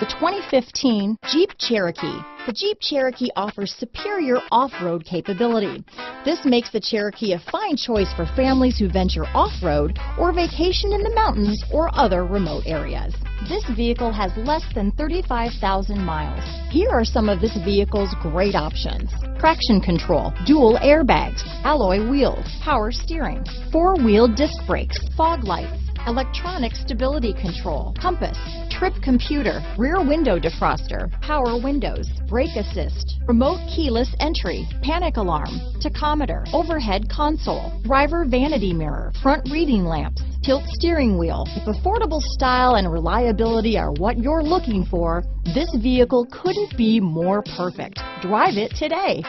The 2015 Jeep Cherokee. The Jeep Cherokee offers superior off-road capability. This makes the Cherokee a fine choice for families who venture off-road or vacation in the mountains or other remote areas. This vehicle has less than 35,000 miles. Here are some of this vehicle's great options: traction control, dual airbags, alloy wheels, power steering, four-wheel disc brakes, fog lights, electronic stability control, compass, trip computer, rear window defroster, power windows, brake assist, remote keyless entry, panic alarm, tachometer, overhead console, driver vanity mirror, front reading lamps, tilt steering wheel. If affordable style and reliability are what you're looking for, this vehicle couldn't be more perfect. Drive it today.